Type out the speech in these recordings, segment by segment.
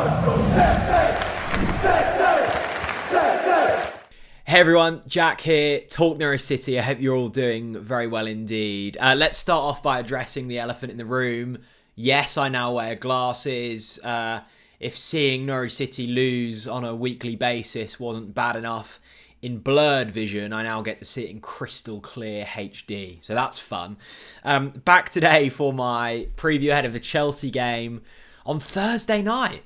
Hey everyone, Jack here, Talk Norwich City. I hope you're all doing very well indeed. Let's start off by addressing the elephant in the room. Yes, I now wear glasses. If seeing Norwich City lose on a weekly basis wasn't bad enough, in blurred vision, I now get to see it in crystal clear HD. So that's fun. Back today for my preview ahead of the Chelsea game on Thursday night.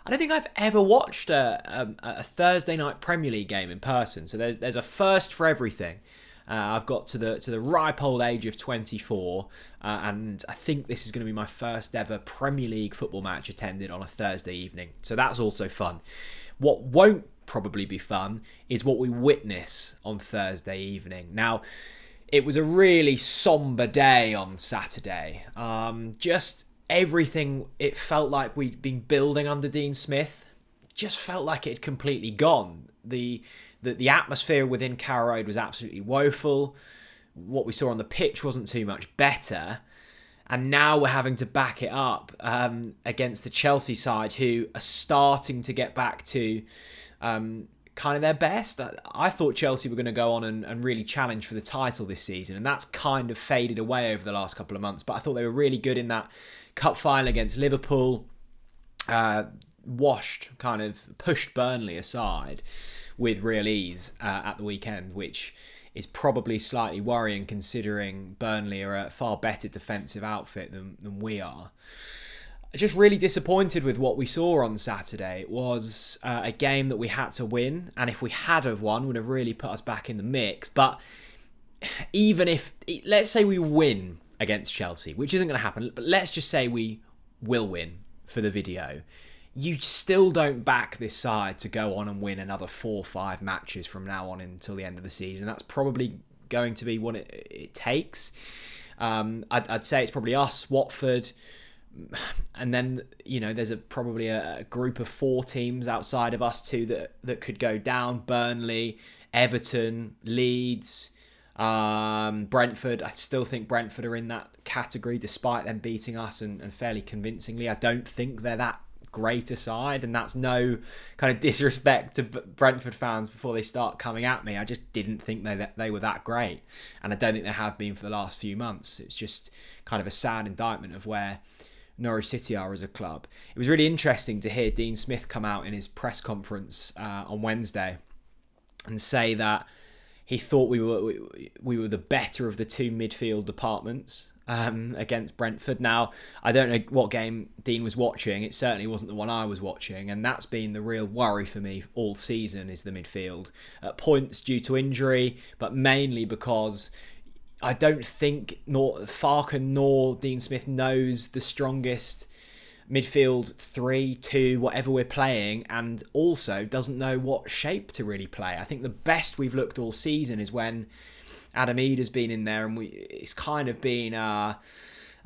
I don't think I've ever watched a Thursday night Premier League game in person. So there's a first for everything. I've got to the ripe old age of 24, and I think this is going to be my first ever Premier League football match attended on a Thursday evening. So that's also fun. What won't probably be fun is what we witness on Thursday evening. Now, it was a really somber day on Saturday. Just everything, it felt like we'd been building under Dean Smith, just felt like it had completely gone. The atmosphere within Carrow Road was absolutely woeful. What we saw on the pitch wasn't too much better. And now we're having to back it up against the Chelsea side, who are starting to get back to kind of their best. I thought Chelsea were going to go on and really challenge for the title this season, and that's kind of faded away over the last couple of months. But I thought they were really good in that cup final against Liverpool. Pushed Burnley aside with real ease at the weekend, which is probably slightly worrying considering Burnley are a far better defensive outfit than we are. Just really disappointed with what we saw on Saturday. It was a game that we had to win, and if we had have won, would have really put us back in the mix. But even if, let's say we win against Chelsea, which isn't going to happen, but let's just say we will win for the video, you still don't back this side to go on and win another 4 or 5 matches from now on until the end of the season. That's probably going to be what it takes. I'd say it's probably us, Watford, and then there's probably a group of 4 teams outside of us too that could go down. Burnley, Everton, Leeds, Brentford. I still think Brentford are in that category despite them beating us and fairly convincingly. I don't think they're that great a side, and that's no kind of disrespect to Brentford fans before they start coming at me. I just didn't think they were that great, and I don't think they have been for the last few months. It's just kind of a sad indictment of where Norwich City are as a club. It was really interesting to hear Dean Smith come out in his press conference on Wednesday and say that he thought we were the better of the 2 midfield departments against Brentford. Now, I don't know what game Dean was watching. It certainly wasn't the one I was watching, and that's been the real worry for me all season, is the midfield. At points due to injury, but mainly because I don't think Farke nor Dean Smith knows the strongest midfield 3, 2, whatever we're playing, and also doesn't know what shape to really play. I think the best we've looked all season is when Adam Ida's been in there, and it's kind of been a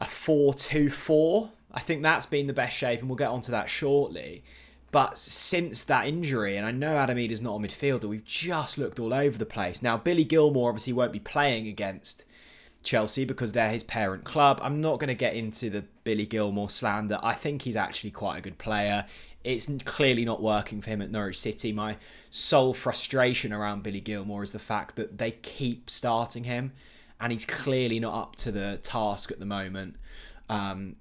4-2-4. I think that's been the best shape, and we'll get onto that shortly. But since that injury, and I know Adam Ida's not a midfielder, we've just looked all over the place. Now, Billy Gilmour obviously won't be playing against Chelsea because they're his parent club. I'm not going to get into the Billy Gilmour slander. I think he's actually quite a good player. It's clearly not working for him at Norwich City. My sole frustration around Billy Gilmour is the fact that they keep starting him, and he's clearly not up to the task at the moment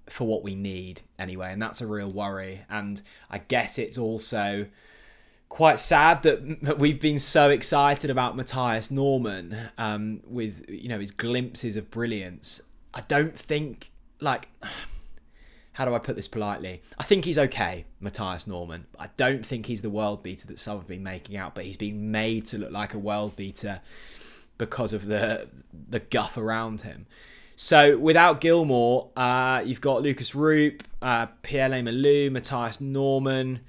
for what we need anyway, and that's a real worry. And I guess it's also quite sad that we've been so excited about Matthias Norman with his glimpses of brilliance. I don't think, how do I put this politely? I think he's okay, Matthias Norman. I don't think he's the world beater that some have been making out, but he's been made to look like a world beater because of the guff around him. So without Gilmour, you've got Lucas Roop, Pierre Malou, Matthias Norman,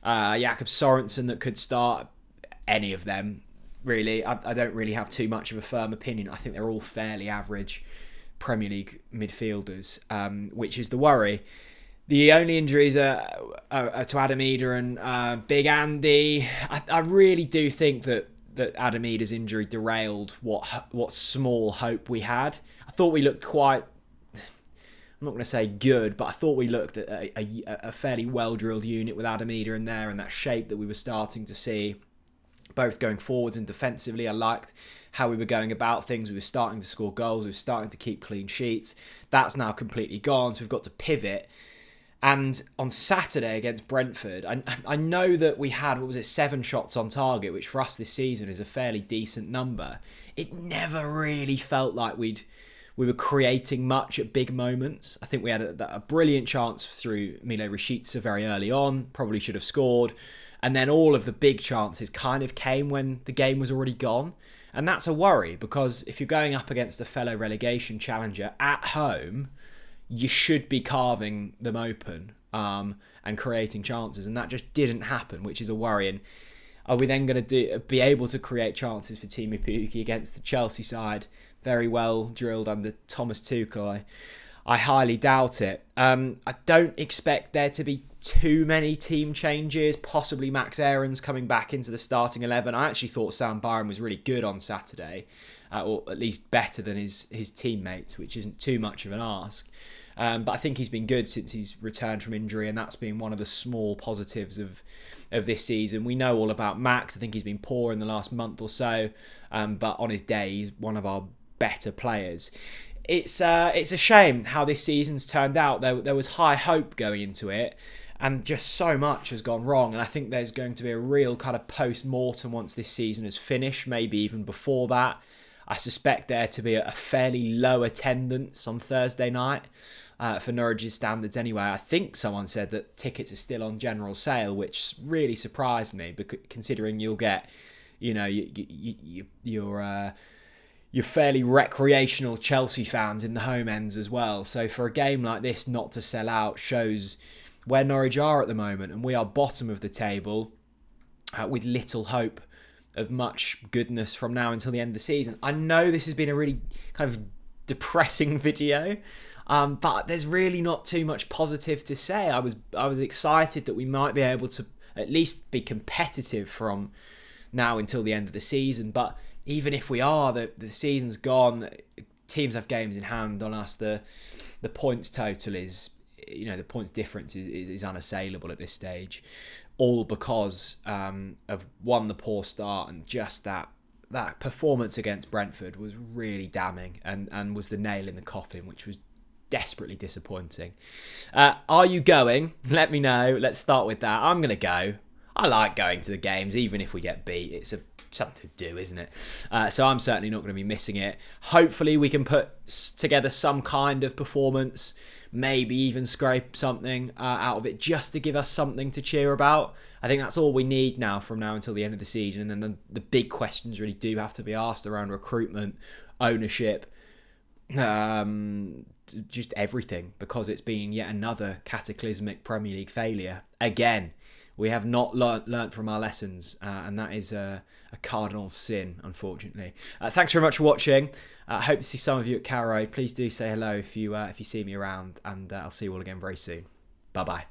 Jakob Sorensen that could start. Any of them, really. I don't really have too much of a firm opinion. I think they're all fairly average Premier League midfielders, which is the worry. The only injuries are to Adam Ida and Big Andy. I really do think that Adam Ida's injury derailed what small hope we had. I thought we looked quite, I'm I'm not going to say good, but I thought we looked at a fairly well-drilled unit with Adam Eder in there, and that shape that we were starting to see, both going forwards and defensively. I liked how we were going about things. We were starting to score goals. We were starting to keep clean sheets. That's now completely gone, so we've got to pivot. And on Saturday against Brentford, I know that we had, 7 shots on target, which for us this season is a fairly decent number. It never really felt like we were creating much at big moments. I think we had a brilliant chance through Milo Rashica very early on, probably should have scored. And then all of the big chances kind of came when the game was already gone. And that's a worry, because if you're going up against a fellow relegation challenger at home, you should be carving them open and creating chances. And that just didn't happen, which is a worry. And are we then going to be able to create chances for Teemu Pukki against the Chelsea side? Very well drilled under Thomas Tuchel. I highly doubt it. I don't expect there to be too many team changes. Possibly Max Aarons coming back into the starting 11. I actually thought Sam Byron was really good on Saturday, or at least better than his teammates, which isn't too much of an ask. But I think he's been good since he's returned from injury, and that's been one of the small positives of this season. We know all about Max. I think he's been poor in the last month or so, but on his day, he's one of our better players. It's a shame how this season's turned out. There was high hope going into it, and just so much has gone wrong. And I think there's going to be a real kind of post-mortem once this season is finished, maybe even before that. I suspect there to be a fairly low attendance on Thursday night for Norwich's standards anyway. I think someone said that tickets are still on general sale, which really surprised me, because considering you'll get, your fairly recreational Chelsea fans in the home ends as well. So for a game like this not to sell out shows where Norwich are at the moment, and we are bottom of the table with little hope of much goodness from now until the end of the season. I know this has been a really kind of depressing video, but there's really not too much positive to say. I was excited that we might be able to at least be competitive from now until the end of the season, but even if we are, the season's gone. Teams have games in hand on us. The points total is, the points difference is unassailable at this stage, all because of one, the poor start, and just that performance against Brentford was really damning and was the nail in the coffin, which was desperately disappointing. Are you going? Let me know. Let's start with that. I'm going to go. I like going to the games, even if we get beat. It's something to do, isn't it? So I'm certainly not going to be missing it. Hopefully we can put together some kind of performance, maybe even scrape something out of it, just to give us something to cheer about. I think that's all we need now from now until the end of the season. And then the big questions really do have to be asked around recruitment, ownership, just everything, because it's been yet another cataclysmic Premier League failure. Again, we have not learnt from our lessons, and that is a cardinal sin, unfortunately. Thanks very much for watching. I hope to see some of you at Caro. Please do say hello if you see me around, and I'll see you all again very soon. Bye-bye.